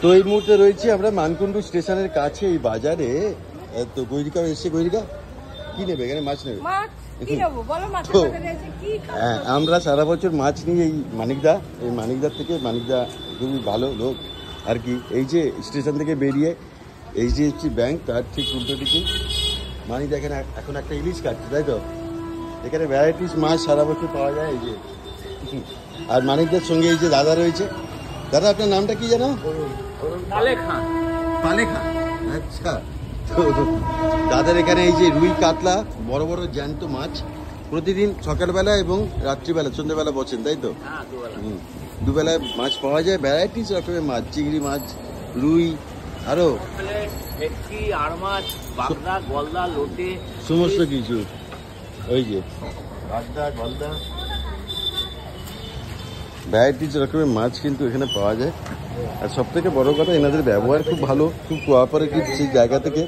তো এই মুহূর্তে রয়েছে আমরা মানকুণ্ডু স্টেশনের কাছে এই বাজারে। তো গৈরিকা এসে, গৈরিকা কি নেবে? এখানে মাছ নেবে। তো হ্যাঁ, আমরা সারা বছর মাছ নিই এই মানিকদার থেকে। মানিকদা খুবই ভালো লোক আর কি। এই যে স্টেশন থেকে বেরিয়ে HDFC ব্যাংক, তার ঠিক উল্টো দিকে মানিকদা এখানে এখন একটা ইলিশ কাটছে, তাই তো? এখানে ভ্যারাইটিস মাছ সারা বছর পাওয়া যায়। এই যে আর মানিকদার সঙ্গে এই যে দাদা রয়েছে। দাদা, আপনার নামটা কি জানো? পালে খান। আচ্ছা, তো দাদার এখানে এই যে রুই কাতলা, বড় বড় জ্যান্ত মাছ প্রতিদিন সকালবেলা এবং রাত্রিবেলা, সন্ধ্যাবেলা বসেন, তাই তো? দুবেলায় মাছ পাওয়া যায়, ভ্যারাইটিস রকমের মাছ, চিংড়ি মাছ, রুই, আরো সমস্ত কিছু। ওই যে বাগদা, গলদা, ভ্যারাইটিস রকমের মাছ কিন্তু এখানে পাওয়া যায়। আর সব থেকে বড় কথা, এনাদের ব্যবহার খুব ভালো, খুব কোঅপারেটিভ। সেই জায়গা থেকে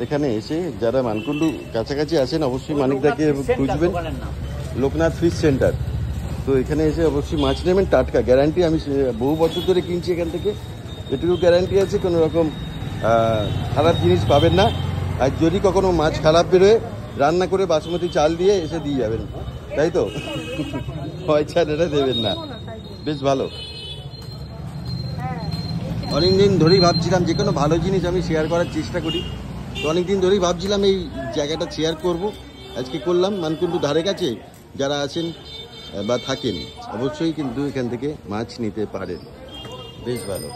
এখানে এসে যারা মানকুণ্ডু কাছাকাছি আছেন অবশ্যই মানিকদাকে খুঁজবেন, লোকনাথ ফিশ সেন্টার। তো এখানে এসে অবশ্যই মাছ নেবেন, টাটকা, গ্যারান্টি। আমি বহু বছর ধরে কিনছি এখান থেকে, এটুকু গ্যারান্টি আছে, কোনো রকম খারাপ জিনিস পাবেন না। আর যদি কখনো মাছ খারাপ বেরোয়, রান্না করে বাসমতি চাল দিয়ে এসে দিয়ে যাবেন, তাই তো? পয়সা এটা দেবেন না, বেশ ভালো। অনেকদিন ধরেই ভাবছিলাম যে কোনো ভালো জিনিস আমি শেয়ার করার চেষ্টা করি। তো অনেকদিন ধরেই ভাবছিলাম এই জায়গাটা শেয়ার করব, আজকে করলাম। মানকুণ্ডু ধারে কাছে যারা আছেন বা থাকেন অবশ্যই কিন্তু এখান থেকে মাছ নিতে পারেন, বেশ ভালো।